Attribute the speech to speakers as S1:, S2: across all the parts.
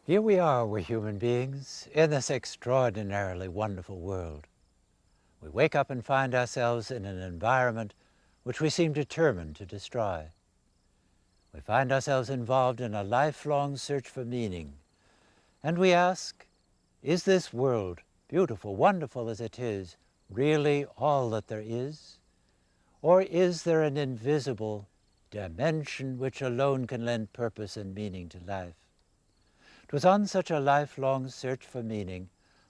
S1: Here we are, we're human beings, in this extraordinarily wonderful world. We wake up and find ourselves in an environment which we seem determined to destroy. We find ourselves involved in a lifelong search for meaning. And we ask, is this world, beautiful, wonderful as it is, really all that there is? Or is there an invisible dimension which alone can lend purpose and meaning to life? It was on such a lifelong search for meaning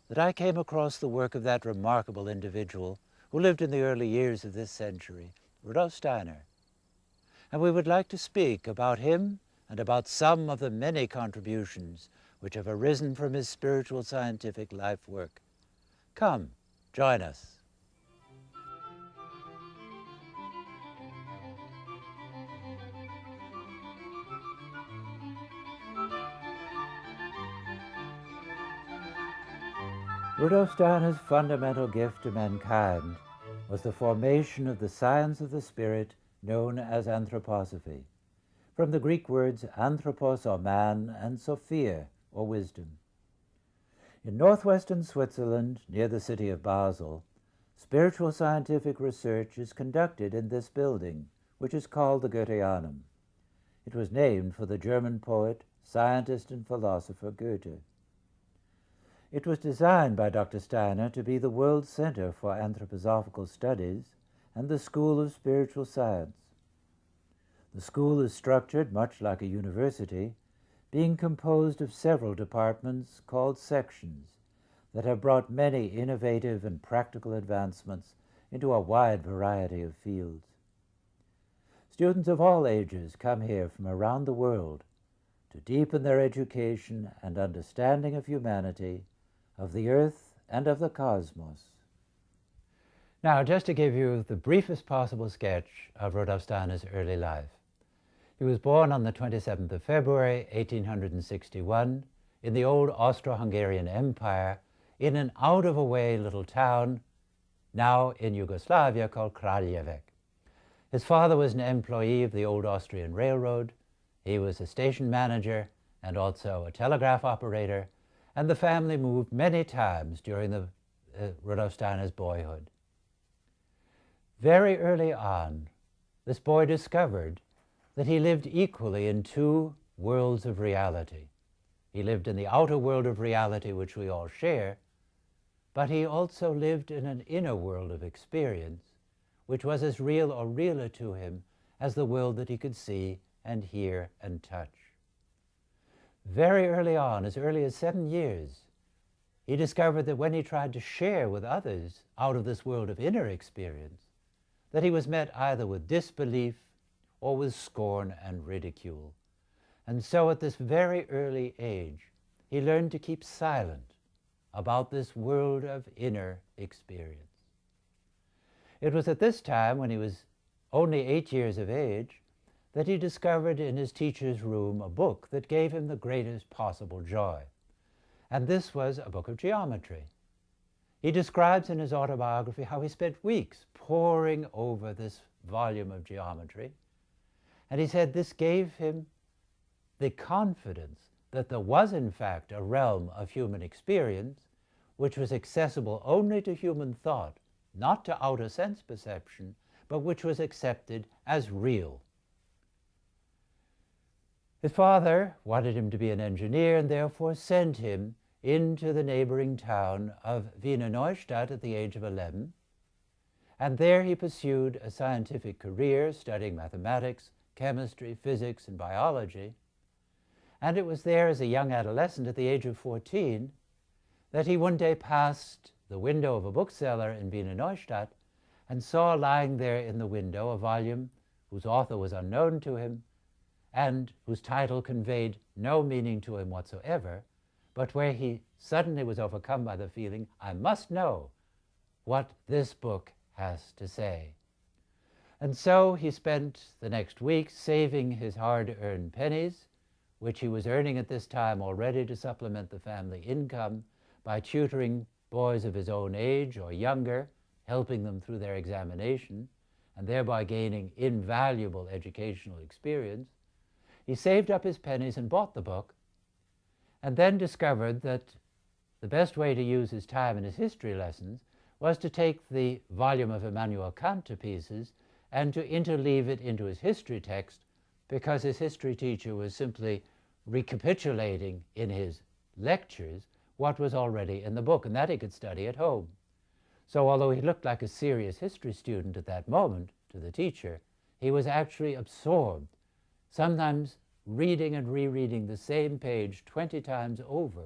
S1: that I came across the work of that remarkable individual who lived in the early years of this century, Rudolf Steiner. And we would like to speak about him and about some of the many contributions which have arisen from his spiritual scientific life work. Come, join us. Rudolf Steiner's fundamental gift to mankind was the formation of the science of the spirit known as anthroposophy, from the Greek words anthropos or man and sophia or wisdom. In northwestern Switzerland, near the city of Basel, spiritual scientific research is conducted in this building, which is called the Goetheanum. It was named for the German poet, scientist, and philosopher Goethe. It was designed by Dr. Steiner to be the world center for anthroposophical studies and the school of spiritual science. The school is structured much like a university, being composed of several departments called sections that have brought many innovative and practical advancements into a wide variety of fields. Students of all ages come here from around the world to deepen their education and understanding of humanity, of the earth, and of the cosmos. Now, just to give you the briefest possible sketch of Rudolf Steiner's early life. He was born on the 27th of February, 1861, in the old Austro-Hungarian Empire, in an out-of-the-way little town, now in Yugoslavia, called Kraljevec. His father was an employee of the old Austrian Railroad. He was a station manager and also a telegraph operator, and the family moved many times during Rudolf Steiner's boyhood. Very early on, this boy discovered that he lived equally in two worlds of reality. He lived in the outer world of reality, which we all share, but he also lived in an inner world of experience, which was as real or realer to him as the world that he could see and hear and touch. Very early on, as early as 7 years, he discovered that when he tried to share with others out of this world of inner experience, that he was met either with disbelief or with scorn and ridicule. And so at this very early age, he learned to keep silent about this world of inner experience. It was at this time, when he was only 8 years of age, that he discovered in his teacher's room a book that gave him the greatest possible joy. And this was a book of geometry. He describes in his autobiography how he spent weeks poring over this volume of geometry. And he said this gave him the confidence that there was in fact a realm of human experience which was accessible only to human thought, not to outer sense perception, but which was accepted as real. His father wanted him to be an engineer and therefore sent him into the neighboring town of Wiener Neustadt at the age of 11. And there he pursued a scientific career, studying mathematics, chemistry, physics, and biology. And it was there as a young adolescent at the age of 14 that he one day passed the window of a bookseller in Wiener Neustadt and saw lying there in the window a volume whose author was unknown to him and whose title conveyed no meaning to him whatsoever, but where he suddenly was overcome by the feeling, I must know what this book has to say. And so he spent the next week saving his hard-earned pennies, which he was earning at this time already to supplement the family income by tutoring boys of his own age or younger, helping them through their examination, and thereby gaining invaluable educational experience. He saved up his pennies and bought the book, and then discovered that the best way to use his time in his history lessons was to take the volume of Immanuel Kant to pieces and to interleave it into his history text, because his history teacher was simply recapitulating in his lectures what was already in the book, and that he could study at home. So although he looked like a serious history student at that moment to the teacher, he was actually absorbed, sometimes reading and rereading the same page 20 times over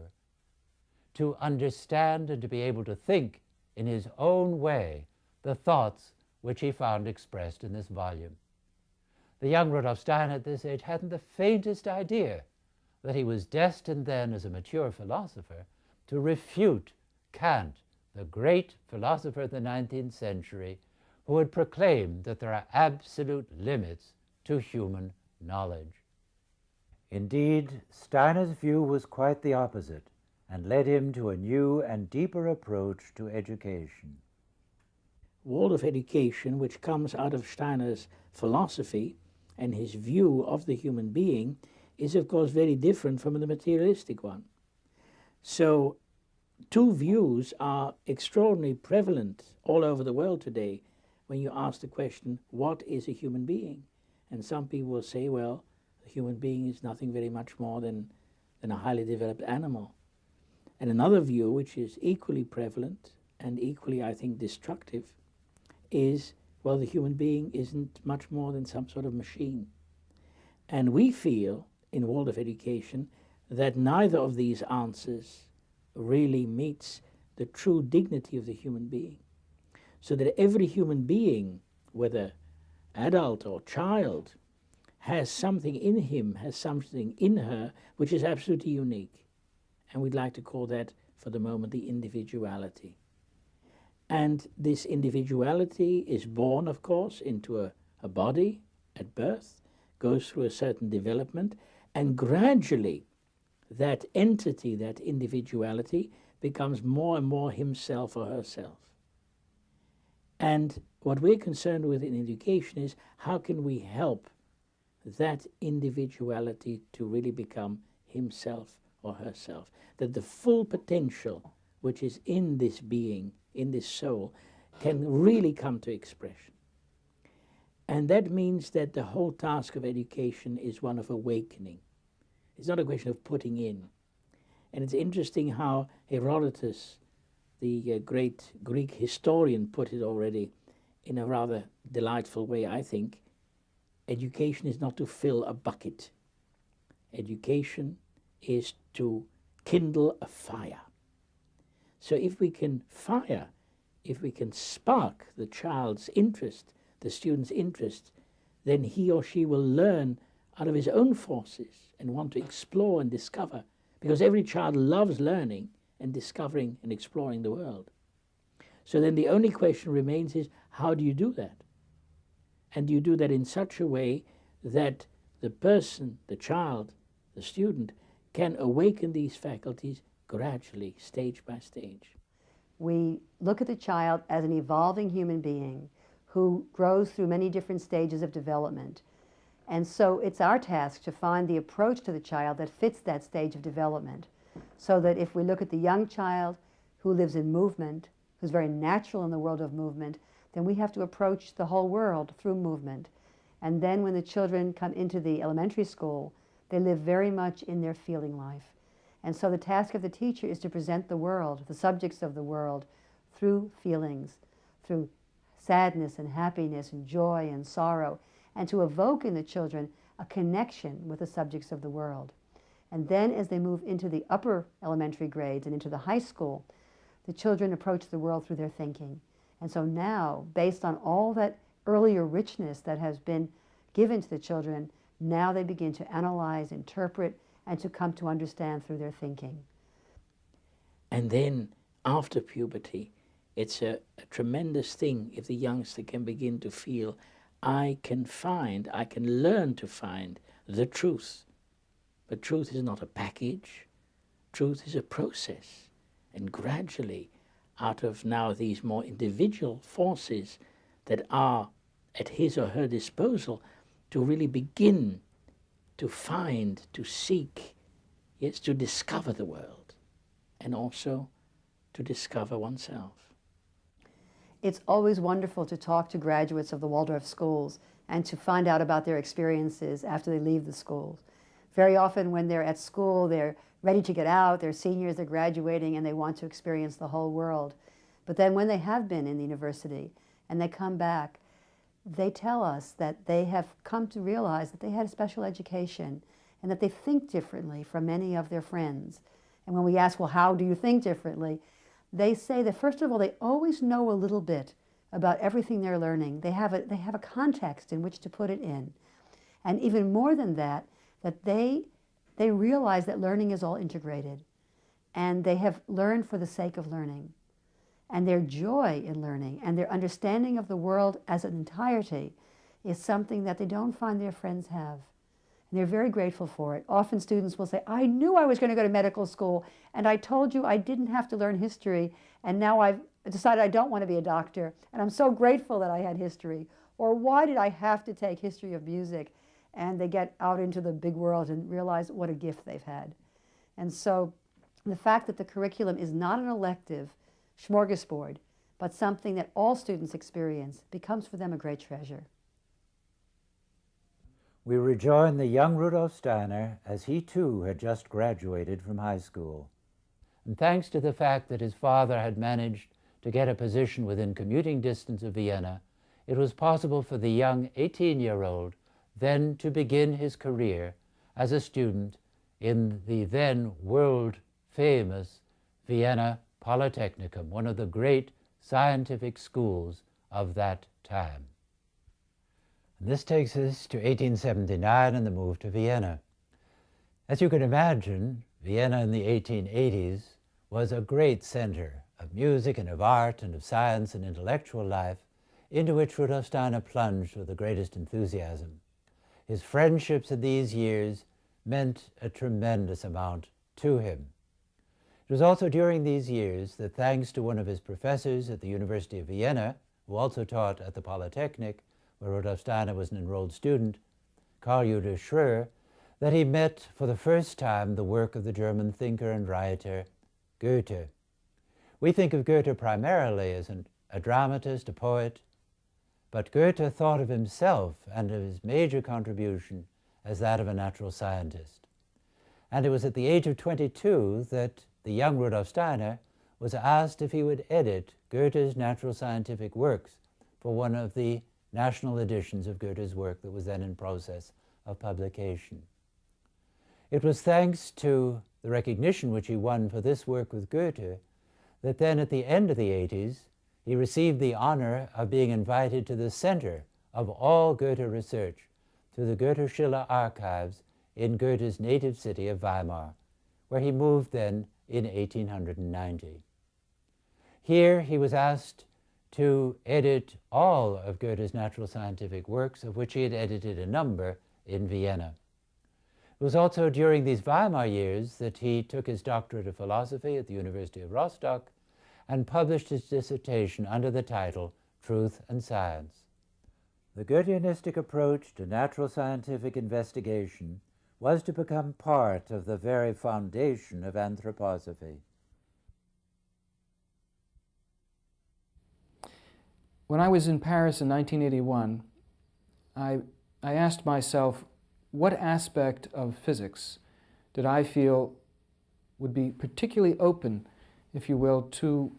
S1: to understand and to be able to think in his own way the thoughts which he found expressed in this volume. The young Rudolf Steiner at this age hadn't the faintest idea that he was destined then, as a mature philosopher, to refute Kant, the great philosopher of the 19th century, who had proclaimed that there are absolute limits to human knowledge. Indeed, Steiner's view was quite the opposite, and led him to a new and deeper approach to education.
S2: World of education, which comes out of Steiner's philosophy and his view of the human being, is of course very different from the materialistic one. So two views are extraordinarily prevalent all over the world today when you ask the question, what is a human being? And some people will say, well, a human being is nothing very much more than a highly developed animal. And another view, which is equally prevalent and equally, I think, destructive, is, well, the human being isn't much more than some sort of machine. And we feel, in world of education, that neither of these answers really meets the true dignity of the human being. So that every human being, whether adult or child, has something in him, has something in her, which is absolutely unique. And we'd like to call that, for the moment, the individuality. And this individuality is born, of course, into a body at birth, goes through a certain development, and gradually that entity, that individuality, becomes more and more himself or herself. And what we're concerned with in education is, how can we help that individuality to really become himself or herself, that the full potential which is in this being, in this soul, can really come to expression. And that means that the whole task of education is one of awakening. It's not a question of putting in. And it's interesting how Herodotus, the great Greek historian, put it already in a rather delightful way, I think. Education is not to fill a bucket. Education is to kindle a fire. So if we can fire, if we can spark the child's interest, the student's interest, then he or she will learn out of his own forces and want to explore and discover, because every child loves learning and discovering and exploring the world. So then the only question remains is, how do you do that? And do you do that in such a way that the person, the child, the student, can awaken these faculties gradually, stage by stage?
S3: We look at the child as an evolving human being who grows through many different stages of development. And so it's our task to find the approach to the child that fits that stage of development. So that if we look at the young child who lives in movement, who's very natural in the world of movement, then we have to approach the whole world through movement. And then when the children come into the elementary school, they live very much in their feeling life. And so the task of the teacher is to present the world, the subjects of the world, through feelings, through sadness and happiness and joy and sorrow, and to evoke in the children a connection with the subjects of the world. And then as they move into the upper elementary grades and into the high school, the children approach the world through their thinking. And so now, based on all that earlier richness that has been given to the children, now they begin to analyze, interpret, and to come to understand through their thinking.
S2: And then, after puberty, it's a tremendous thing if the youngster can begin to feel, I can learn to find the truth. But truth is not a package. Truth is a process. And gradually, out of now these more individual forces that are at his or her disposal, to really begin to find, to seek, It's to discover the world and also to discover oneself.
S3: It's always wonderful to talk to graduates of the Waldorf schools and to find out about their experiences after they leave the schools. Very often when they're at school, they're ready to get out, they're seniors, they're graduating, and they want to experience the whole world. But then when they have been in the university and they come back, they tell us that they have come to realize that they had a special education and that they think differently from many of their friends. And when we ask, well, how do you think differently? They say that, first of all, they always know a little bit about everything they're learning. They have a context in which to put it in. And even more than that, that they realize that learning is all integrated. And they have learned for the sake of learning. And their joy in learning and their understanding of the world as an entirety is something that they don't find their friends have. And they're very grateful for it. Often students will say, I knew I was going to go to medical school, and I told you I didn't have to learn history, and now I've decided I don't want to be a doctor, and I'm so grateful that I had history. Or why did I have to take history of music? And they get out into the big world and realize what a gift they've had. And so the fact that the curriculum is not an elective smorgasbord, but something that all students experience, becomes for them a great treasure.
S1: We rejoin the young Rudolf Steiner as he too had just graduated from high school. And thanks to the fact that his father had managed to get a position within commuting distance of Vienna, it was possible for the young 18-year-old then to begin his career as a student in the then world-famous Vienna Polytechnicum, one of the great scientific schools of that time. And this takes us to 1879 and the move to Vienna. As you can imagine, Vienna in the 1880s was a great center of music and of art and of science and intellectual life, into which Rudolf Steiner plunged with the greatest enthusiasm. His friendships in these years meant a tremendous amount to him. It was also during these years that, thanks to one of his professors at the University of Vienna, who also taught at the Polytechnic, where Rudolf Steiner was an enrolled student, Karl Judah Schröer, that he met for the first time the work of the German thinker and writer Goethe. We think of Goethe primarily as a dramatist, a poet, but Goethe thought of himself and of his major contribution as that of a natural scientist. And it was at the age of 22 that the young Rudolf Steiner was asked if he would edit Goethe's natural scientific works for one of the national editions of Goethe's work that was then in process of publication. It was thanks to the recognition which he won for this work with Goethe that then at the end of the 80s he received the honor of being invited to the center of all Goethe research to the Goethe-Schiller archives in Goethe's native city of Weimar, where he moved then in 1890. Here he was asked to edit all of Goethe's natural scientific works, of which he had edited a number in Vienna. It was also during these Weimar years that he took his doctorate of philosophy at the University of Rostock and published his dissertation under the title Truth and Science. The Goetheanistic approach to natural scientific investigation was to become part of the very foundation of anthroposophy.
S4: When I was in Paris in 1981, I asked myself, what aspect of physics did I feel would be particularly open, if you will, to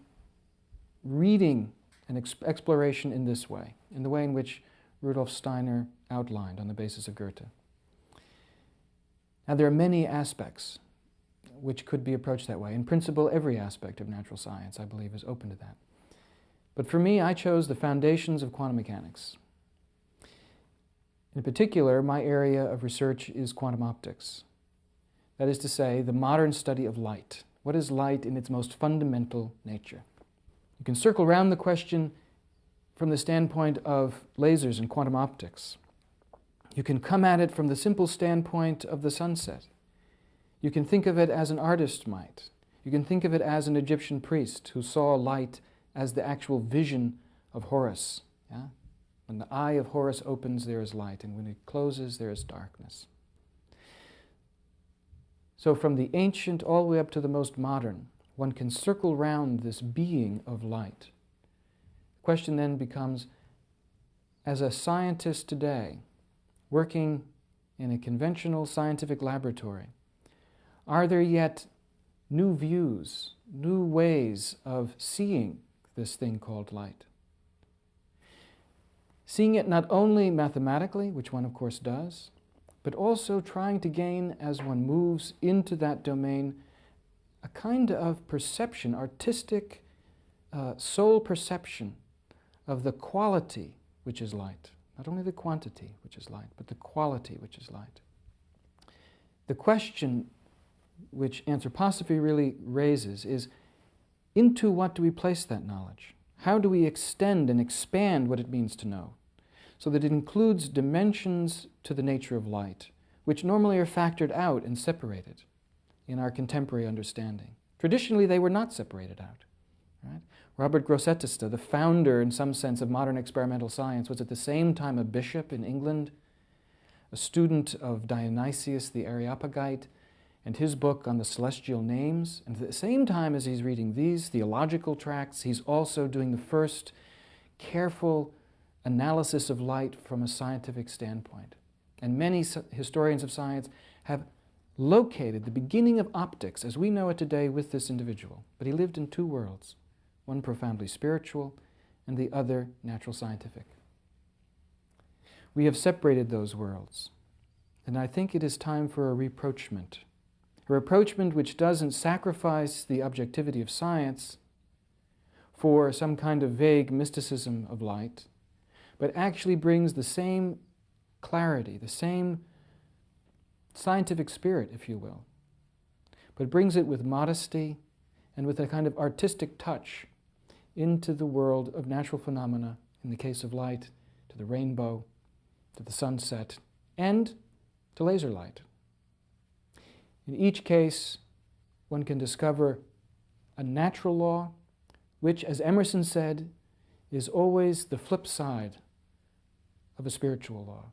S4: reading an exploration in this way, in the way in which Rudolf Steiner outlined on the basis of Goethe. Now, there are many aspects which could be approached that way. In principle, every aspect of natural science, I believe, is open to that. But for me, I chose the foundations of quantum mechanics. In particular, my area of research is quantum optics. That is to say, the modern study of light. What is light in its most fundamental nature? You can circle around the question from the standpoint of lasers and quantum optics. You can come at it from the simple standpoint of the sunset. You can think of it as an artist might. You can think of it as an Egyptian priest who saw light as the actual vision of Horus. Yeah? When the eye of Horus opens, there is light, and when it closes, there is darkness. So from the ancient all the way up to the most modern, one can circle round this being of light. The question then becomes, as a scientist today, working in a conventional scientific laboratory, are there yet new views, new ways of seeing this thing called light? Seeing it not only mathematically, which one of course does, but also trying to gain, as one moves into that domain, a kind of perception, artistic soul perception of the quality which is light. Not only the quantity which is light, but the quality which is light. The question which anthroposophy really raises is, into what do we place that knowledge? How do we extend and expand what it means to know, so that it includes dimensions to the nature of light, which normally are factored out and separated in our contemporary understanding. Traditionally, they were not separated out. Right? Robert Grosseteste, the founder, in some sense, of modern experimental science, was at the same time a bishop in England, a student of Dionysius the Areopagite, and his book on the celestial names. And at the same time as he's reading these theological tracts, he's also doing the first careful analysis of light from a scientific standpoint. And many historians of science have located the beginning of optics as we know it today with this individual. But he lived in two worlds, one profoundly spiritual and the other natural scientific. We have separated those worlds, and I think it is time for a rapprochement. A rapprochement which doesn't sacrifice the objectivity of science for some kind of vague mysticism of light, but actually brings the same clarity, the same scientific spirit, if you will, but brings it with modesty and with a kind of artistic touch into the world of natural phenomena, in the case of light, to the rainbow, to the sunset, and to laser light. In each case, one can discover a natural law, which, as Emerson said, is always the flip side of a spiritual law.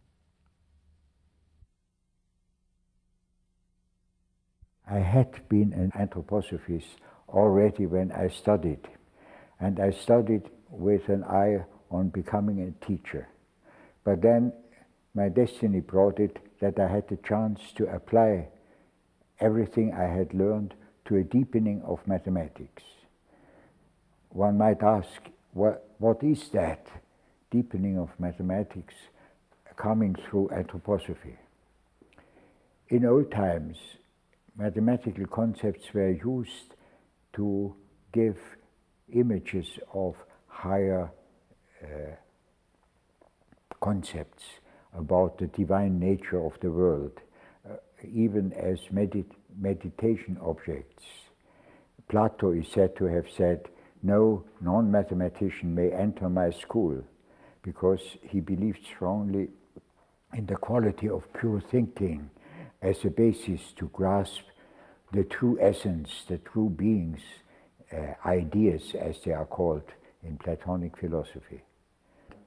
S5: I had been an anthroposophist already when I studied, and I studied with an eye on becoming a teacher. But then my destiny brought it that I had the chance to apply everything I had learned to a deepening of mathematics. One might ask, what is that deepening of mathematics coming through anthroposophy? In old times, mathematical concepts were used to give images of higher concepts about the divine nature of the world, even as meditation objects. Plato is said to have said, "No non-mathematician may enter my school," because he believed strongly in the quality of pure thinking as a basis to grasp the true essence, the true beings, ideas as they are called in Platonic philosophy.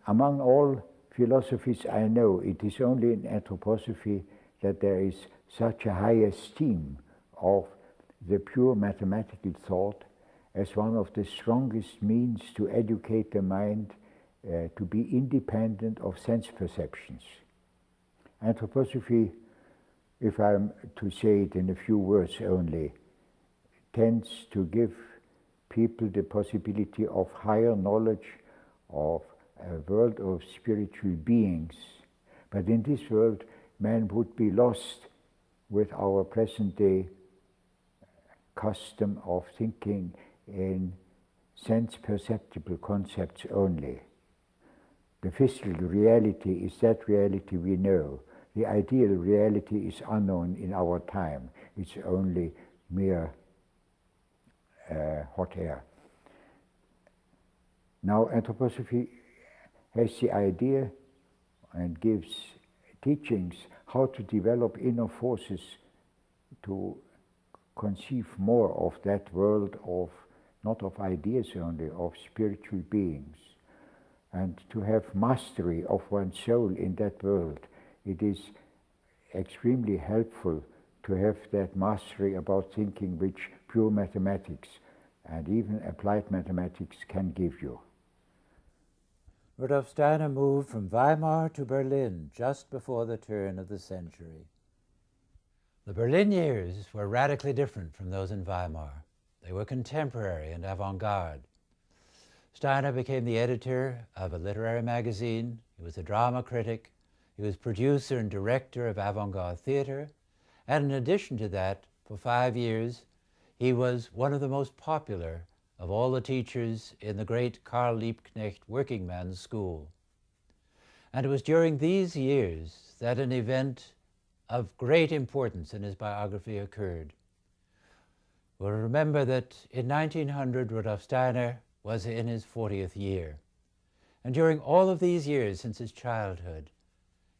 S5: Among all philosophies I know, it is only in anthroposophy that there is such a high esteem of the pure mathematical thought as one of the strongest means to educate the mind to be independent of sense perceptions. Anthroposophy, if I'm to say it in a few words only, tends to give people the possibility of higher knowledge of a world of spiritual beings. But in this world, man would be lost with our present day custom of thinking in sense perceptible concepts only. The physical reality is that reality we know. The ideal reality is unknown in our time. It's only mere hot air. Now anthroposophy has the idea and gives teachings how to develop inner forces to conceive more of that world of, not of ideas only, of spiritual beings, and to have mastery of one's soul in that world. It is extremely helpful to have that mastery about thinking which pure mathematics and even applied mathematics can give you.
S1: Rudolf Steiner moved from Weimar to Berlin just before the turn of the century. The Berlin years were radically different from those in Weimar. They were contemporary and avant-garde. Steiner became the editor of a literary magazine. He was a drama critic. He was producer and director of avant-garde theater. And in addition to that, for 5 years, he was one of the most popular of all the teachers in the great Karl Liebknecht Working Man's School. And it was during these years that an event of great importance in his biography occurred. We'll remember that in 1900, Rudolf Steiner was in his 40th year. And during all of these years since his childhood,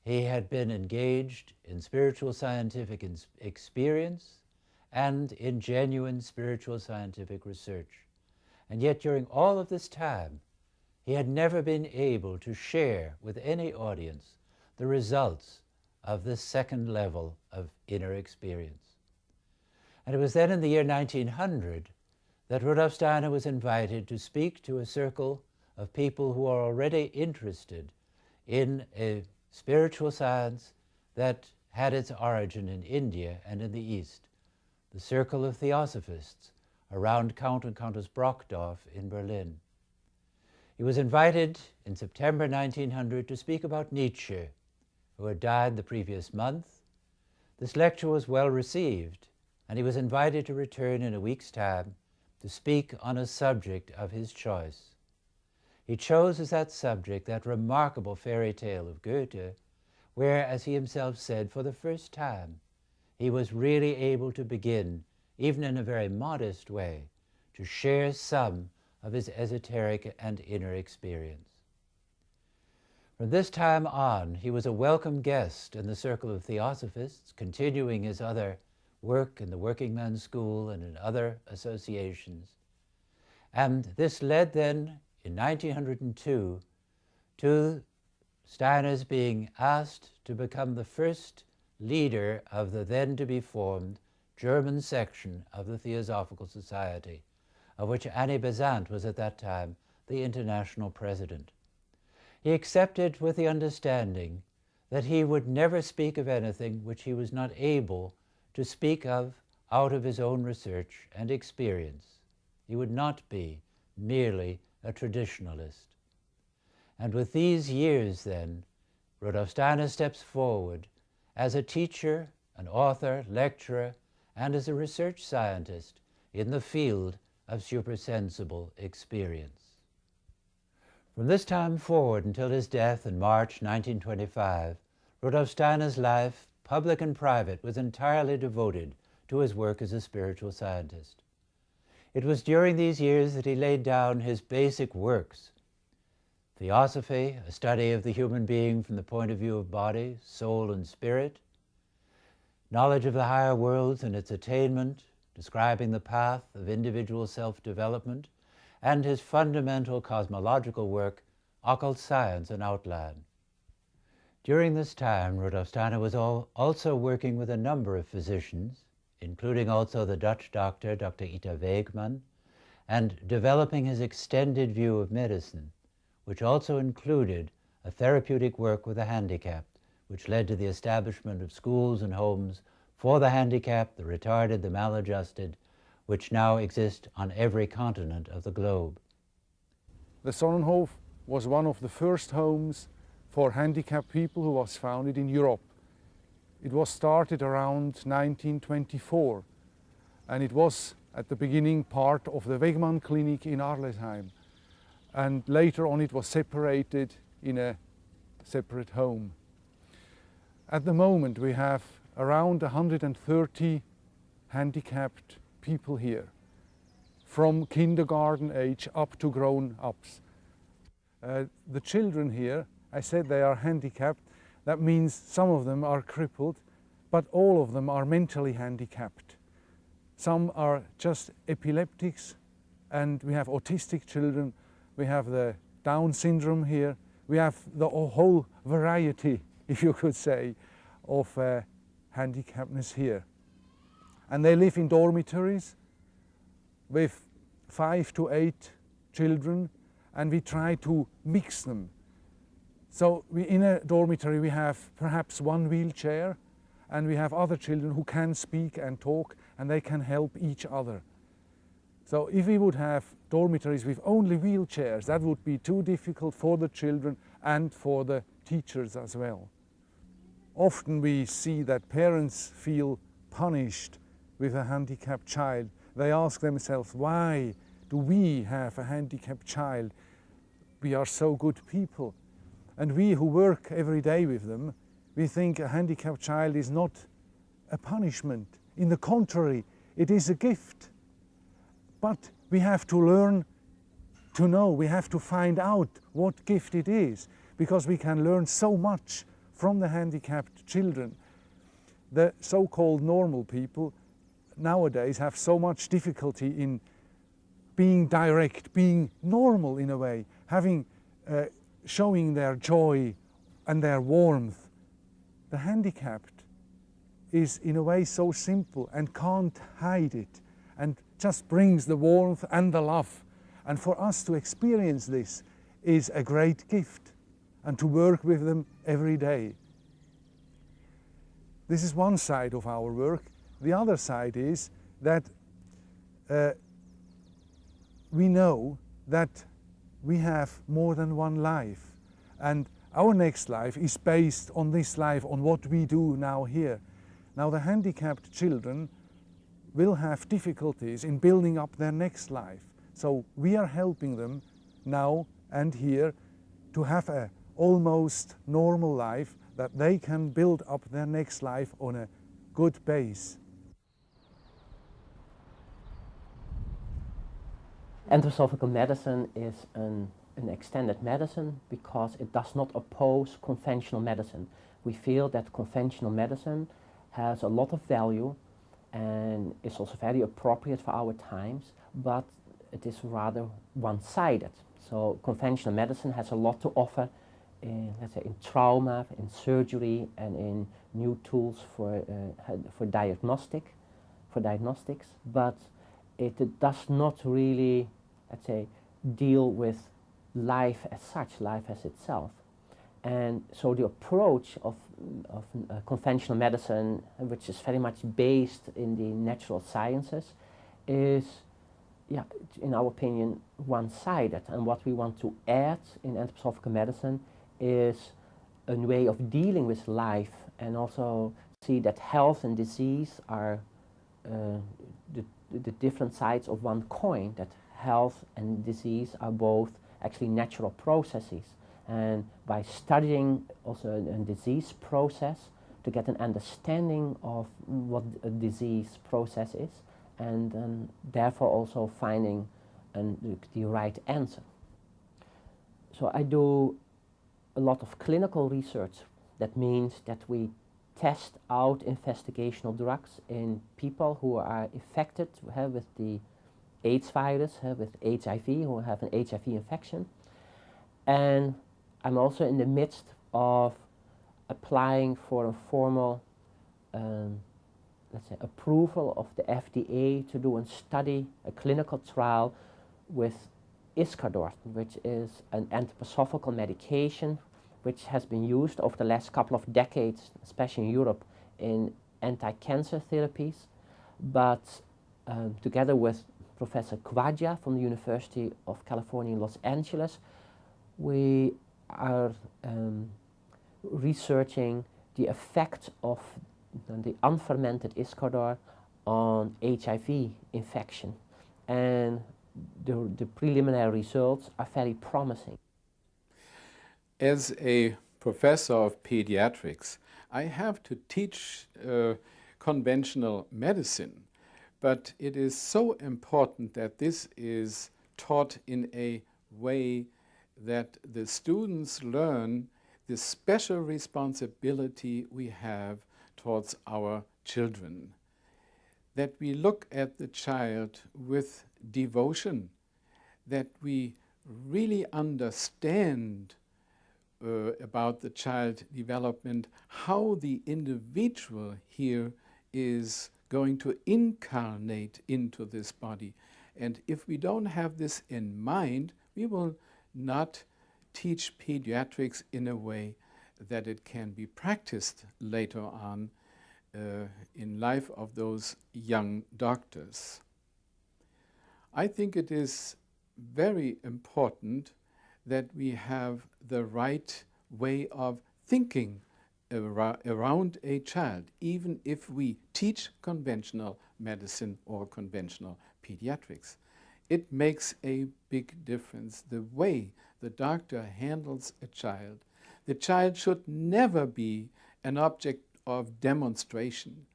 S1: he had been engaged in spiritual scientific experience and in genuine spiritual scientific research. And yet during all of this time, he had never been able to share with any audience the results of this second level of inner experience. And it was then in the year 1900 that Rudolf Steiner was invited to speak to a circle of people who are already interested in a spiritual science that had its origin in India and in the East, the circle of theosophists around Count and Countess Brockdorf in Berlin. He was invited in September 1900 to speak about Nietzsche, who had died the previous month. This lecture was well received, and he was invited to return in a week's time to speak on a subject of his choice. He chose as that subject that remarkable fairy tale of Goethe, where, as he himself said, for the first time, he was really able to begin, even in a very modest way, to share some of his esoteric and inner experience. From this time on, he was a welcome guest in the circle of theosophists, continuing his other work in the Working Man's School and in other associations. And this led then, in 1902, to Steiner's being asked to become the first leader of the then-to-be-formed German section of the Theosophical Society, of which Annie Besant was at that time the international president. He accepted with the understanding that he would never speak of anything which he was not able to speak of out of his own research and experience. He would not be merely a traditionalist. And with these years then, Rudolf Steiner steps forward as a teacher, an author, lecturer, and as a research scientist in the field of supersensible experience. From this time forward until his death in March 1925, Rudolf Steiner's life, public and private, was entirely devoted to his work as a spiritual scientist. It was during these years that he laid down his basic works: Theosophy, a study of the human being from the point of view of body, soul, and spirit; Knowledge of the higher worlds and its attainment, describing the path of individual self-development; and his fundamental cosmological work, Occult Science and Outline. During this time, Rudolf Steiner was also working with a number of physicians, including also the Dutch doctor, Dr. Ita Wegman, and developing his extended view of medicine, which also included a therapeutic work with the handicapped, which led to the establishment of schools and homes for the handicapped, the retarded, the maladjusted, which now exist on every continent of the globe.
S6: The Sonnenhof was one of the first homes for handicapped people who was founded in Europe. It was started around 1924, and it was at the beginning part of the Wegmann Clinic in Arlesheim, and later on it was separated in a separate home. At the moment we have around 130 handicapped people here, from kindergarten age up to grown-ups. The children here, I said they are handicapped. That means some of them are crippled, but all of them are mentally handicapped. Some are just epileptics, and we have autistic children, we have the Down syndrome here, we have the whole variety, if you could say, of handicappedness here. and they live in dormitories with 5 to 8 children, and we try to mix them. So in a dormitory we have perhaps one wheelchair, and we have other children who can speak and talk, and they can help each other. So if we would have dormitories with only wheelchairs, that would be too difficult for the children and for the teachers as well. Often we see that parents feel punished with a handicapped child. They ask themselves, why do we have a handicapped child? We are so good people. And we who work every day with them, we think a handicapped child is not a punishment. In the contrary, it is a gift. But we have to learn to know, we have to find out what gift it is, because we can learn so much from the handicapped children. The so-called normal people nowadays have so much difficulty in being direct, being normal in a way, showing their joy and their warmth. The handicapped is in a way so simple and can't hide it, and just brings the warmth and the love. And for us to experience this is a great gift, and to work with them every day. This is one side of our work. The other side is that we know that we have more than one life, and our next life is based on this life, on what we do now here. Now the handicapped children will have difficulties in building up their next life. So we are helping them now and here to have a almost normal life, that they can build up their next life on a good base.
S7: Anthroposophical medicine is an extended medicine because it does not oppose conventional medicine. We feel that conventional medicine has a lot of value and is also very appropriate for our times, but it is rather one-sided. So conventional medicine has a lot to offer in, let's say, in trauma, in surgery, and in new tools for diagnostics, but it does not really, let's say, deal with life as such, life as itself. And so the approach of conventional medicine, which is very much based in the natural sciences, is, yeah, in our opinion, one-sided. And what we want to add in anthroposophical medicine is a way of dealing with life, and also see that health and disease are the different sides of one coin, that health and disease are both actually natural processes. And by studying also a disease process to get an understanding of what a disease process is, and therefore also finding the right answer. So I do a lot of clinical research. That means that we test out investigational drugs in people who are infected with the AIDS virus, with HIV, who have an HIV infection. And I'm also in the midst of applying for a formal, let's say, approval of the FDA to do a study, a clinical trial with Iscador, which is an anthroposophical medication which has been used over the last couple of decades, especially in Europe, in anti-cancer therapies. But together with Professor Quaggia from the University of California in Los Angeles, we are researching the effect of the unfermented Iscador on HIV infection. And the preliminary results are very promising.
S8: As a professor of pediatrics, I have to teach conventional medicine, but it is so important that this is taught in a way that the students learn the special responsibility we have towards our children, that we look at the child with devotion, that we really understand about the child development, how the individual here is going to incarnate into this body. And if we don't have this in mind, we will not teach pediatrics in a way that it can be practiced later on in life of those young doctors. I think it is very important that we have the right way of thinking around a child, even if we teach conventional medicine or conventional pediatrics. It makes a big difference the way the doctor handles a child. The child should never be an object of demonstration.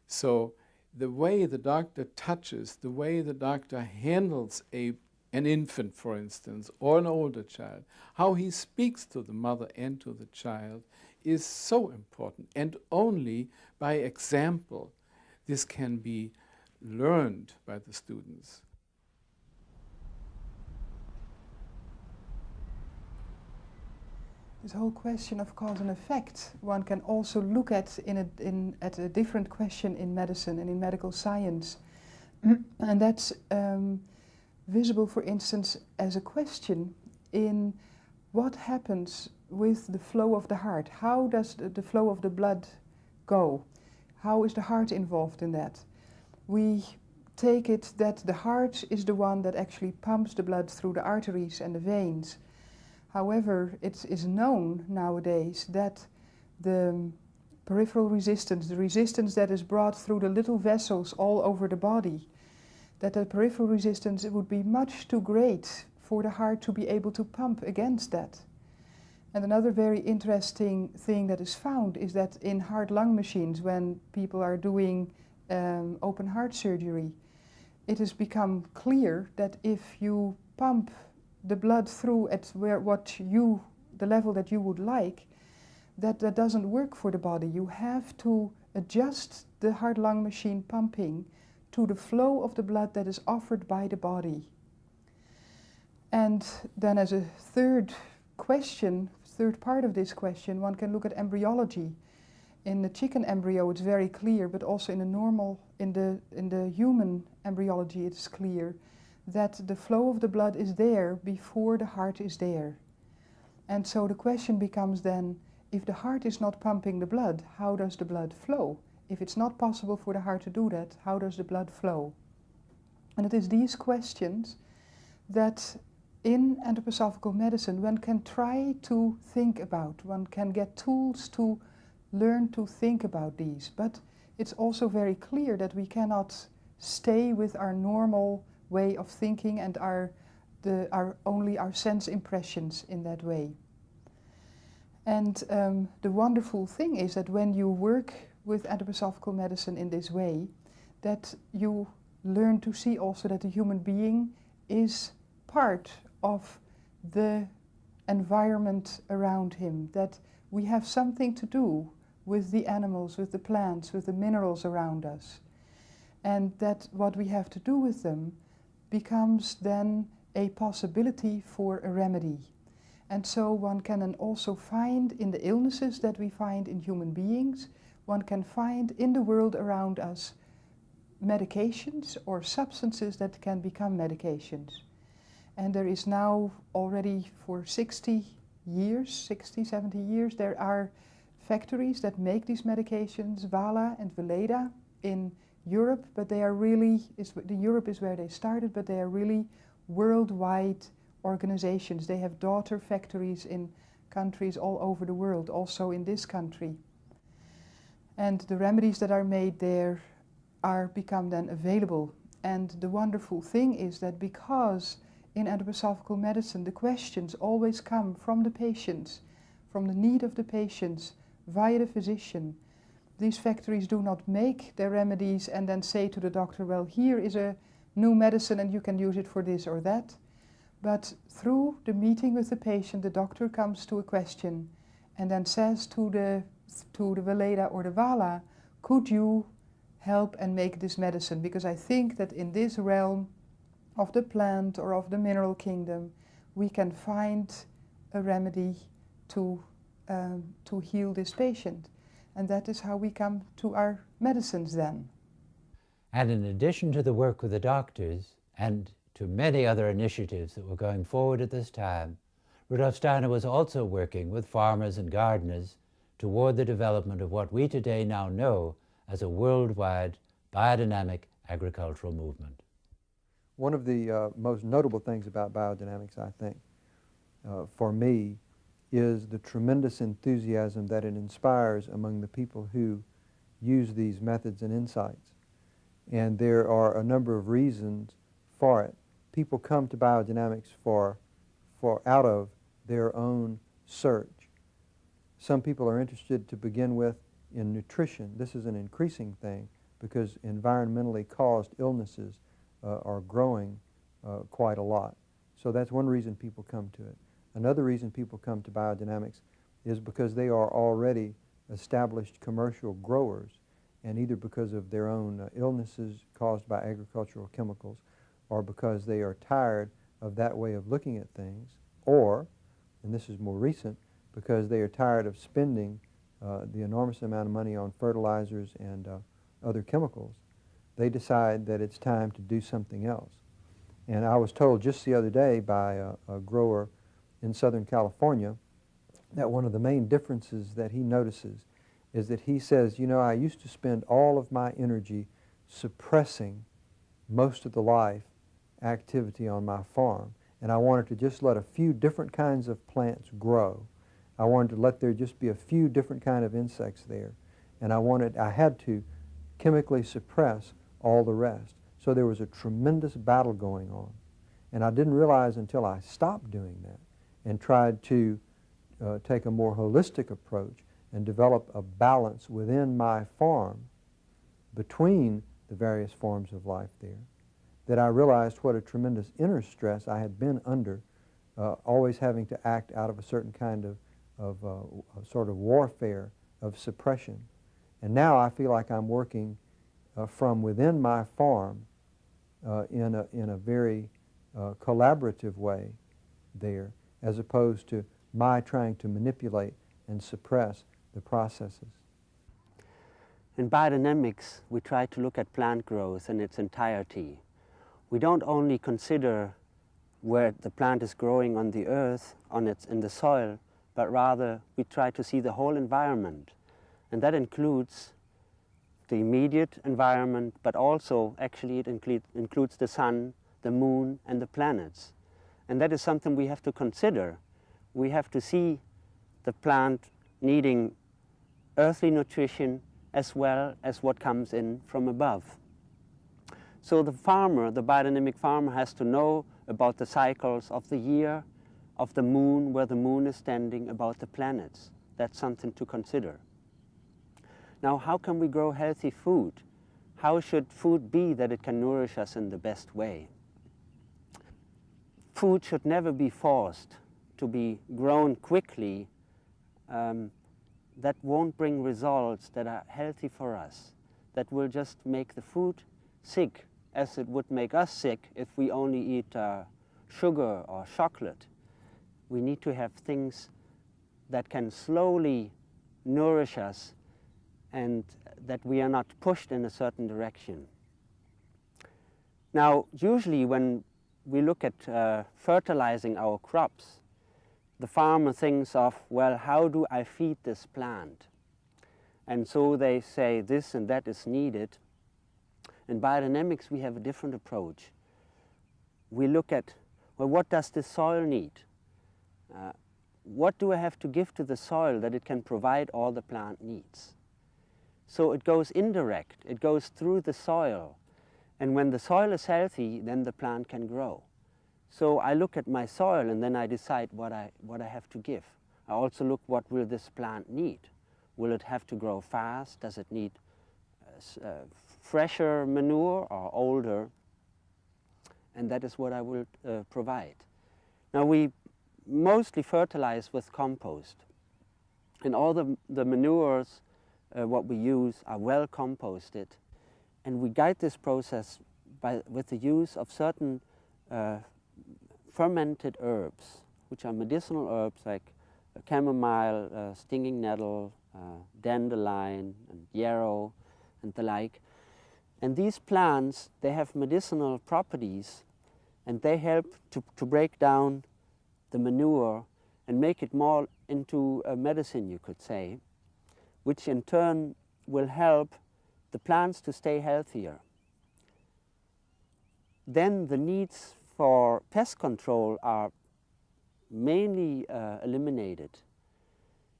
S8: So the way the doctor touches, the way the doctor handles an infant, for instance, or an older child, how he speaks to the mother and to the child is so important. And only by example this can be learned by the students.
S9: This whole question of cause and effect, one can also look at at a different question in medicine and in medical science. And that's visible, for instance, as a question in what happens with the flow of the heart. How does the flow of the blood go? How is the heart involved in that? We take it that the heart is the one that actually pumps the blood through the arteries and the veins. However, it is known nowadays that the peripheral resistance, the resistance that is brought through the little vessels all over the body, that the peripheral resistance would be much too great for the heart to be able to pump against that. And another very interesting thing that is found is that in heart-lung machines, when people are doing open heart surgery, it has become clear that if you pump the blood through at the level that you would like, that doesn't work for the body. You have to adjust the heart-lung machine pumping to the flow of the blood that is offered by the body. And then as a third part of this question, one can look at embryology. In the chicken embryo it's very clear, but also in the human embryology it's clear that the flow of the blood is there before the heart is there. And so the question becomes then, if the heart is not pumping the blood, how does the blood flow? If it's not possible for the heart to do that, how does the blood flow? And it is these questions that in anthroposophical medicine one can try to think about. One can get tools to learn to think about these. But it's also very clear that we cannot stay with our normal way of thinking and only our sense impressions in that way. And the wonderful thing is that when you work with anthroposophical medicine in this way, that you learn to see also that the human being is part of the environment around him, that we have something to do with the animals, with the plants, with the minerals around us, and that what we have to do with them becomes then a possibility for a remedy. And so one can then also find in the illnesses that we find in human beings, one can find in the world around us medications or substances that can become medications. And there is now already for 60, 70 years, there are factories that make these medications, Vala and Veleda, in Europe, but they are really, Europe is where they started, but they are really worldwide organizations. They have daughter factories in countries all over the world, also in this country. And the remedies that are made there become then available. And the wonderful thing is that because in anthroposophical medicine the questions always come from the patients, from the need of the patients, via the physician. These factories do not make their remedies and then say to the doctor, well, here is a new medicine and you can use it for this or that. But through the meeting with the patient, the doctor comes to a question and then says to the Veleda or the Vala, could you help and make this medicine? Because I think that in this realm of the plant or of the mineral kingdom, we can find a remedy to heal this patient. And that is how we come to our medicines then.
S1: And in addition to the work with the doctors and to many other initiatives that were going forward at this time, Rudolf Steiner was also working with farmers and gardeners toward the development of what we today now know as a worldwide biodynamic agricultural movement.
S10: One of the most notable things about biodynamics, I think, for me, is the tremendous enthusiasm that it inspires among the people who use these methods and insights. And there are a number of reasons for it. People come to biodynamics out of their own search. Some people are interested to begin with in nutrition. This is an increasing thing because environmentally caused illnesses are growing quite a lot. So that's one reason people come to it. Another reason people come to biodynamics is because they are already established commercial growers, and either because of their own illnesses caused by agricultural chemicals or because they are tired of that way of looking at things, or, and this is more recent, because they are tired of spending the enormous amount of money on fertilizers and other chemicals. They decide that it's time to do something else. And I was told just the other day by a grower in Southern California that one of the main differences that he notices is that he says, you know, I used to spend all of my energy suppressing most of the life activity on my farm, and I wanted to just let a few different kinds of plants grow. I wanted to let there just be a few different kind of insects there, and I had to chemically suppress all the rest. So there was a tremendous battle going on, and I didn't realize until I stopped doing that and tried to take a more holistic approach and develop a balance within my farm between the various forms of life there, that I realized what a tremendous inner stress I had been under, always having to act out of a certain kind of sort of warfare of suppression. And now I feel like I'm working from within my farm in a very collaborative way there, as opposed to my trying to manipulate and suppress the processes.
S11: In biodynamics, we try to look at plant growth in its entirety. We don't only consider where the plant is growing on the earth, in the soil, but rather we try to see the whole environment. And that includes the immediate environment, but also actually it includes the sun, the moon, and the planets. And that is something we have to consider. We have to see the plant needing earthly nutrition as well as what comes in from above. So the farmer, the biodynamic farmer, has to know about the cycles of the year, of the moon, where the moon is standing, about the planets. That's something to consider. Now, how can we grow healthy food? How should food be that it can nourish us in the best way? Food should never be forced to be grown quickly. That won't bring results that are healthy for us. That will just make the food sick, as it would make us sick if we only eat sugar or chocolate. We need to have things that can slowly nourish us and that we are not pushed in a certain direction. Now, usually when we look at fertilizing our crops, the farmer thinks of, well, how do I feed this plant? And so they say this and that is needed. In biodynamics, we have a different approach. We look at, well, what does the soil need? What do I have to give to the soil that it can provide all the plant needs? So it goes indirect, it goes through the soil. And when the soil is healthy, then the plant can grow. So I look at my soil and then I decide what I have to give. I also look, what will this plant need? Will it have to grow fast? Does it need fresher manure or older? And that is what I will provide. Now we mostly fertilize with compost. And all the manures what we use are well composted. And we guide this process with the use of certain fermented herbs, which are medicinal herbs like chamomile, stinging nettle, dandelion, and yarrow, and the like. And these plants, they have medicinal properties, and they help to break down the manure and make it more into a medicine, you could say, which in turn will help the plants to stay healthier. Then the needs for pest control are mainly eliminated.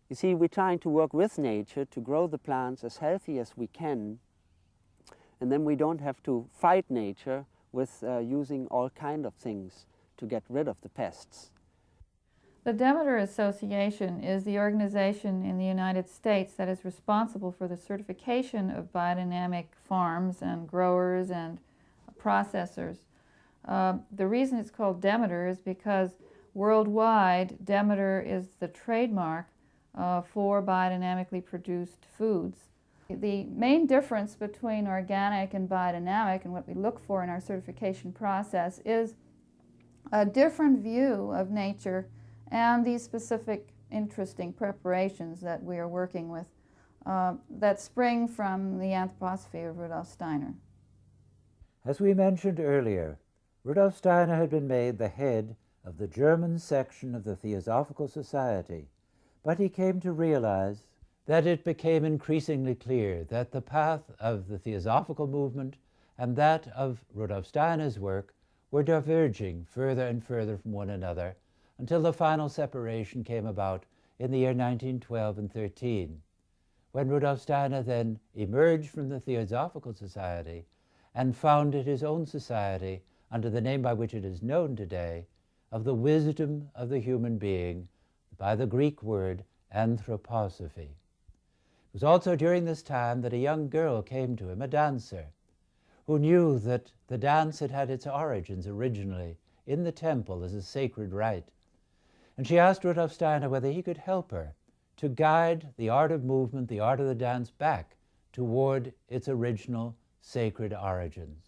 S11: You see, we're trying to work with nature to grow the plants as healthy as we can, and then we don't have to fight nature with using all kinds of things to get rid of the pests.
S12: The Demeter Association is the organization in the United States that is responsible for the certification of biodynamic farms and growers and processors. The reason it's called Demeter is because worldwide, Demeter is the trademark for biodynamically produced foods. The main difference between organic and biodynamic and what we look for in our certification process is a different view of nature and these specific interesting preparations that we are working with that spring from the anthroposophy of Rudolf Steiner.
S1: As we mentioned earlier, Rudolf Steiner had been made the head of the German section of the Theosophical Society, but he came to realize that it became increasingly clear that the path of the Theosophical movement and that of Rudolf Steiner's work were diverging further and further from one another until the final separation came about in the year 1912 and 13, when Rudolf Steiner then emerged from the Theosophical Society and founded his own society under the name by which it is known today, of the wisdom of the human being, by the Greek word anthroposophy. It was also during this time that a young girl came to him, a dancer, who knew that the dance had had its origins originally in the temple as a sacred rite. And she asked Rudolf Steiner whether he could help her to guide the art of movement, the art of the dance, back toward its original sacred origins.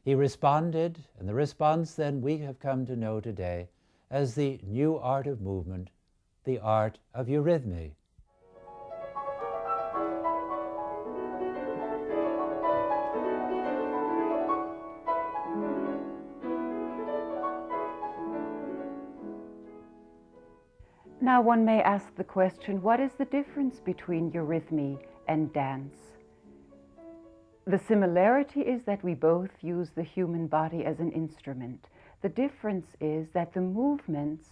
S1: He responded, and the response then we have come to know today as the new art of movement, the art of eurythmy.
S13: Now one may ask the question, what is the difference between eurythmy and dance? The similarity is that we both use the human body as an instrument. The difference is that the movements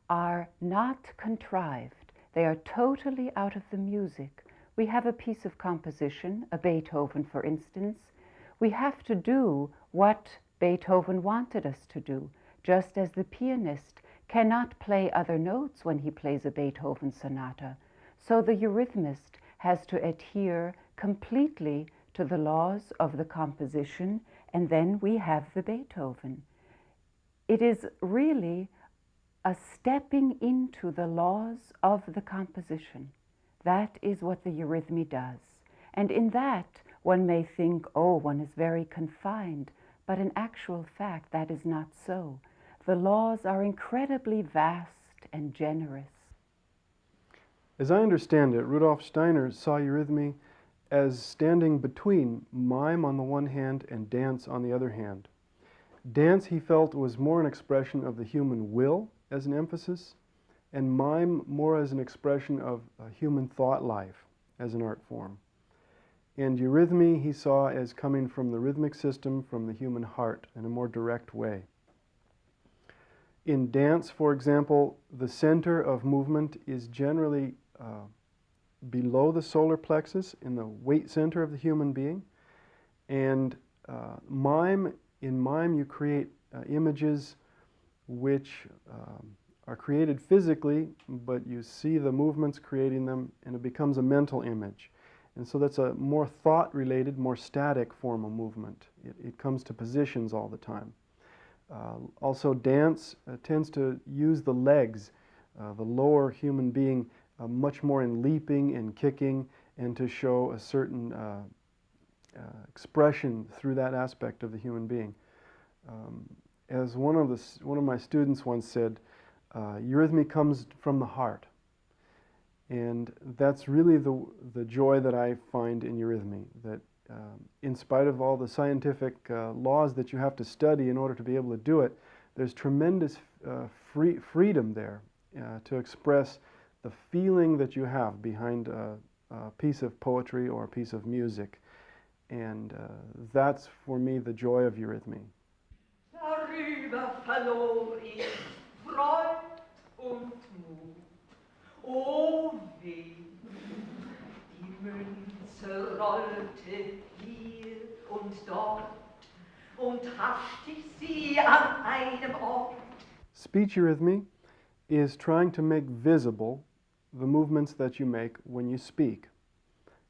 S13: are not contrived. They are totally out of the music. We have a piece of composition, a Beethoven for instance. We have to do what Beethoven wanted us to do, just as the pianist cannot play other notes when he plays a Beethoven sonata. So the eurythmist has to adhere completely to the laws of the composition, and then we have the Beethoven. It is really a stepping into the laws of the composition. That is what the eurythmy does. And in that, one may think, oh, one is very confined, but in actual fact, that is not so. The laws are incredibly vast and generous.
S14: As I understand it, Rudolf Steiner saw eurythmy as standing between mime on the one hand and dance on the other hand. Dance, he felt, was more an expression of the human will as an emphasis, and mime more as an expression of human thought life as an art form. And eurythmy he saw as coming from the rhythmic system, from the human heart in a more direct way. In dance, for example, the center of movement is generally below the solar plexus, in the weight center of the human being. And in mime you create images which are created physically, but you see the movements creating them, and it becomes a mental image. And so that's a more thought-related, more static form of movement. It comes to positions all the time. Also, dance tends to use the legs, the lower human being, much more in leaping and kicking, and to show a certain expression through that aspect of the human being. As one of my students once said, eurythmy comes from the heart. And that's really the joy that I find in eurythmy, that in spite of all the scientific laws that you have to study in order to be able to do it, there's tremendous freedom there to express the feeling that you have behind a piece of poetry or a piece of music. And that's, for me, the joy of eurythmy.
S15: Darüber verlor ich Freud und Mut. Oh weh, die Münze rollte hier und dort und haschte ich sie an einem Ort.
S14: Speech eurythmy is trying to make visible the movements that you make when you speak.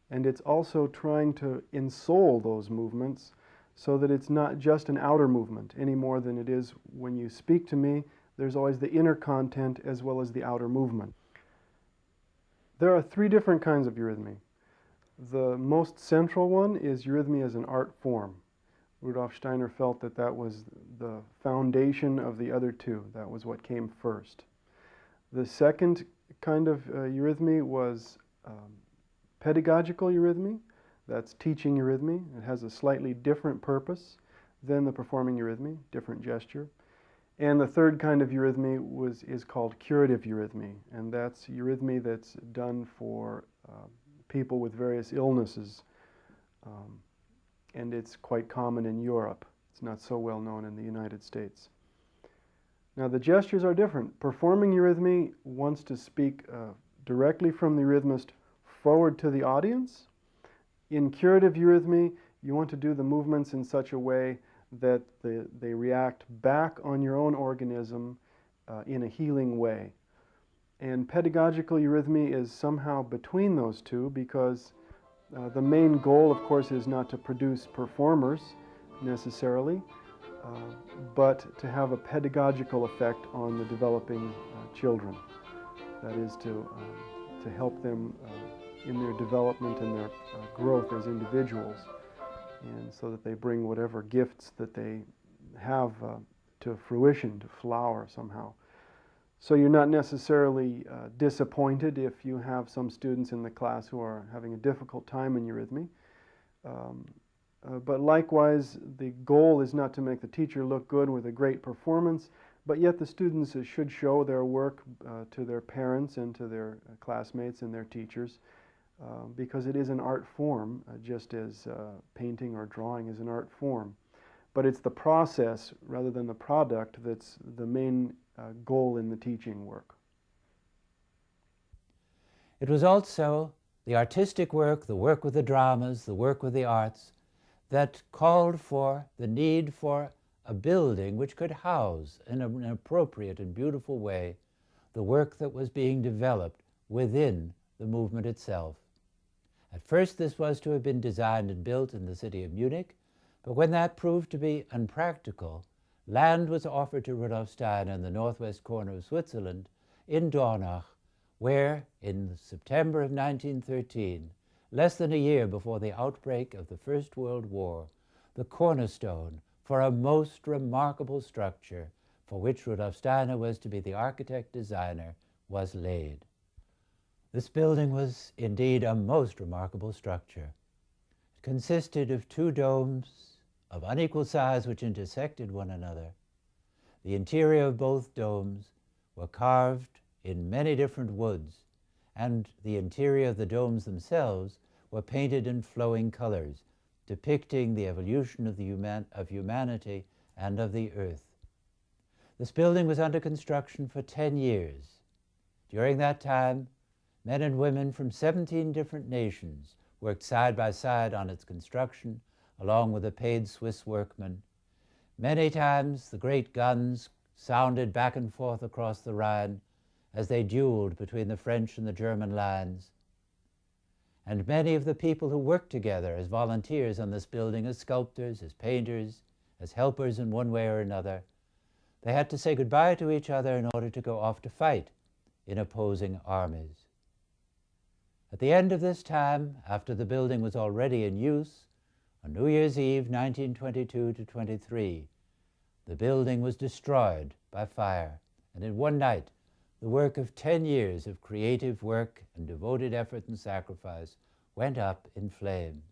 S14: And it's also trying to ensoul those movements so that it's not just an outer movement any more than it is when you speak to me. There's always the inner content as well as the outer movement. There are three different kinds of eurythmy. The most central one is eurythmy as an art form. Rudolf Steiner felt that that was the foundation of the other two. That was what came first. The second kind of eurythmy was pedagogical eurythmy. That's teaching eurythmy. It has a slightly different purpose than the performing eurythmy, different gesture. And the third kind of eurythmy is called curative eurythmy, and that's eurythmy that's done for people with various illnesses. And it's quite common in Europe. It's not so well known in the United States. Now the gestures are different. Performing eurythmy wants to speak directly from the eurythmist forward to the audience. In curative eurythmy, you want to do the movements in such a way that they react back on your own organism in a healing way. And pedagogical eurythmy is somehow between those two, because the main goal, of course, is not to produce performers necessarily, but to have a pedagogical effect on the developing children. That is to help them in their development and their growth as individuals, and so that they bring whatever gifts that they have to fruition, to flower somehow. So you're not necessarily disappointed if you have some students in the class who are having a difficult time in eurythmy. But likewise, the goal is not to make the teacher look good with a great performance, but yet the students should show their work to their parents and to their classmates and their teachers, because it is an art form, just as painting or drawing is an art form. But it's the process rather than the product that's the main goal in the teaching work.
S1: It was also the artistic work, the work with the dramas, the work with the arts, that called for the need for a building which could house in an appropriate and beautiful way the work that was being developed within the movement itself. At first this was to have been designed and built in the city of Munich, but when that proved to be unpractical, land was offered to Rudolf Steiner in the northwest corner of Switzerland, in Dornach, where in September of 1913, less than a year before the outbreak of the First World War, the cornerstone for a most remarkable structure, for which Rudolf Steiner was to be the architect-designer, was laid. This building was indeed a most remarkable structure. It consisted of two domes of unequal size which intersected one another. The interior of both domes were carved in many different woods, and the interior of the domes themselves were painted in flowing colors, depicting the evolution of humanity and of the earth. This building was under construction for 10 years. During that time, men and women from 17 different nations worked side by side on its construction, along with the paid Swiss workmen. Many times the great guns sounded back and forth across the Rhine as they dueled between the French and the German lines. And many of the people who worked together as volunteers on this building, as sculptors, as painters, as helpers in one way or another, they had to say goodbye to each other in order to go off to fight in opposing armies. At the end of this time, after the building was already in use, on New Year's Eve 1922-23, the building was destroyed by fire, and in one night the work of 10 years of creative work and devoted effort and sacrifice went up in flames.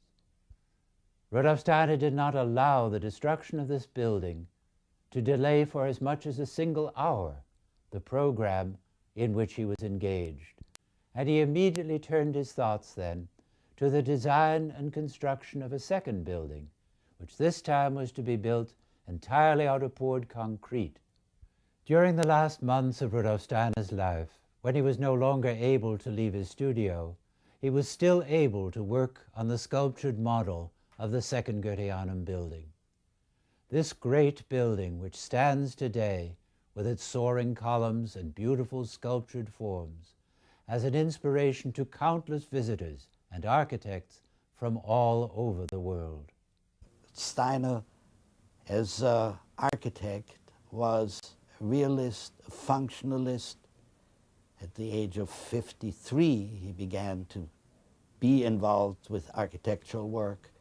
S1: Rudolf Steiner did not allow the destruction of this building to delay for as much as a single hour the program in which he was engaged, and he immediately turned his thoughts then to the design and construction of a second building, which this time was to be built entirely out of poured concrete. During the last months of Rudolf Steiner's life, when he was no longer able to leave his studio, he was still able to work on the sculptured model of the second Goetheanum building. This great building, which stands today with its soaring columns and beautiful sculptured forms, as an inspiration to countless visitors and architects from all over the world.
S16: Steiner, as an architect, was a realist, a functionalist. At the age of 53, he began to be involved with architectural work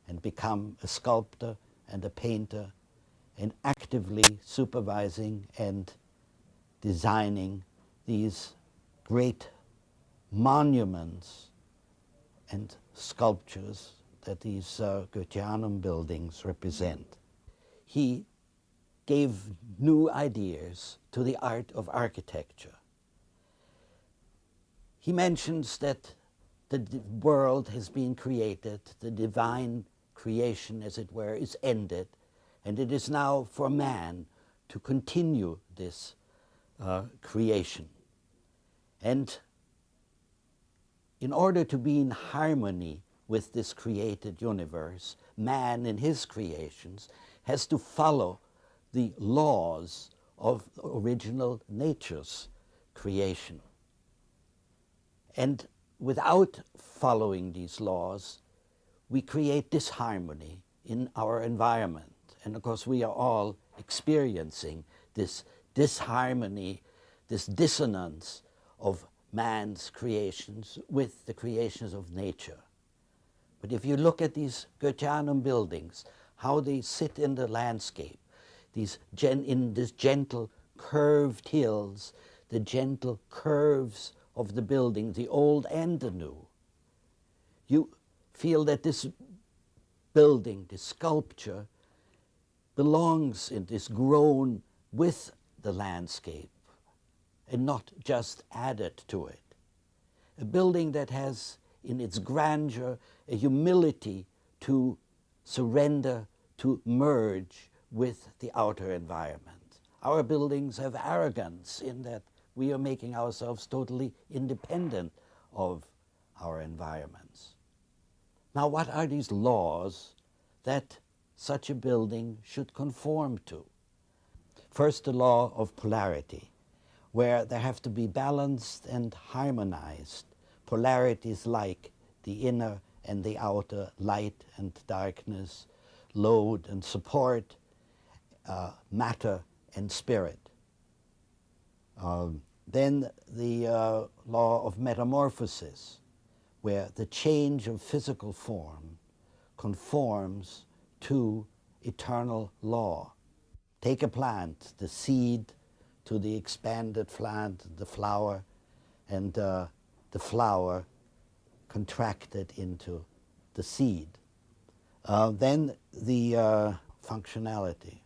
S16: and become a sculptor and a painter, and actively supervising and designing these great monuments and sculptures that these Goetheanum buildings represent. He gave new ideas to the art of architecture. He mentions that the world has been created, the divine creation, as it were, is ended, and it is now for man to continue this creation. And in order to be in harmony with this created universe, man in his creations has to follow the laws of original nature's creation. And without following these laws, we create disharmony in our environment. And of course, we are all experiencing this disharmony, this dissonance of man's creations with the creations of nature. But if you look at these Goetheanum buildings, how they sit in the landscape, in these gentle curved hills, the gentle curves of the building, the old and the new, you feel that this building, this sculpture, belongs and is grown with the landscape and not just added to it. A building that has in its grandeur a humility to surrender, to merge with the outer environment. Our buildings have arrogance in that we are making ourselves totally independent of our environments. Now, what are these laws that such a building should conform to? First, the law of polarity, where there have to be balanced and harmonized polarities like the inner and the outer, light and darkness, load and support, matter and spirit. Then the law of metamorphosis, where the change of physical form conforms to eternal law. Take a plant, the seed to the expanded plant, the flower, and the flower contracted into the seed. Then the functionality,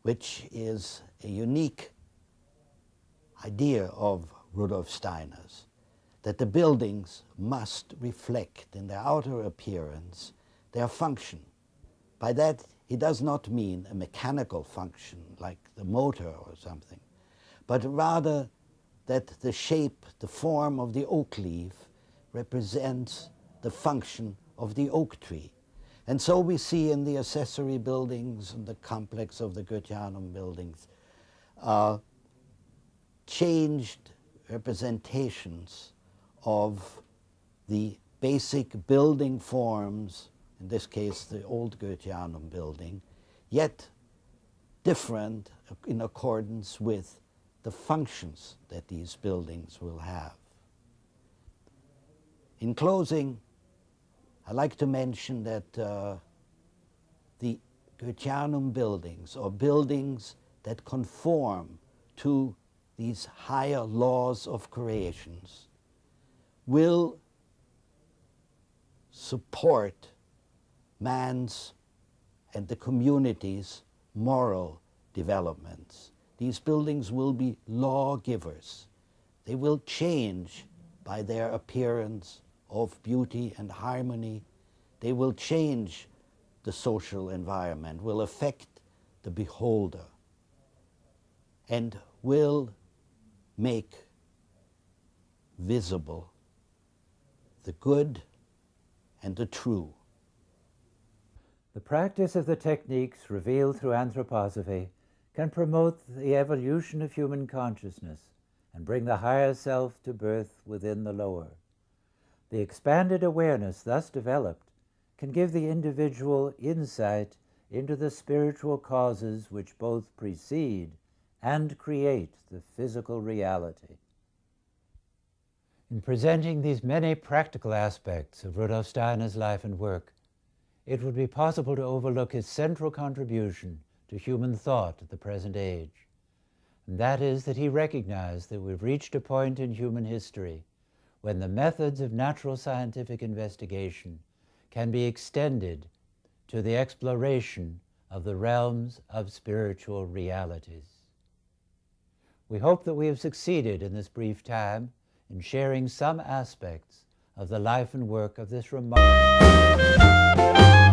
S16: which is a unique idea of Rudolf Steiner's, that the buildings must reflect in their outer appearance their function. By that, he does not mean a mechanical function like the motor or something, but rather that the shape, the form of the oak leaf represents the function of the oak tree. And so we see in the accessory buildings and the complex of the Goetheanum buildings changed representations of the basic building forms, in this case the old Goetheanum building, yet different in accordance with the functions that these buildings will have. In closing, I'd like to mention that the Goetheanum buildings, or buildings that conform to these higher laws of creations, will support man's and the community's moral developments. These buildings will be lawgivers. They will change by their appearance of beauty and harmony. They will change the social environment, will affect the beholder, and will make visible the good and the true.
S1: The practice of the techniques revealed through anthroposophy can promote the evolution of human consciousness and bring the higher self to birth within the lower. The expanded awareness thus developed can give the individual insight into the spiritual causes which both precede and create the physical reality. In presenting these many practical aspects of Rudolf Steiner's life and work, it would be possible to overlook his central contribution to human thought at the present age. And that is that he recognized that we've reached a point in human history when the methods of natural scientific investigation can be extended to the exploration of the realms of spiritual realities. We hope that we have succeeded in this brief time in sharing some aspects of the life and work of this remarkable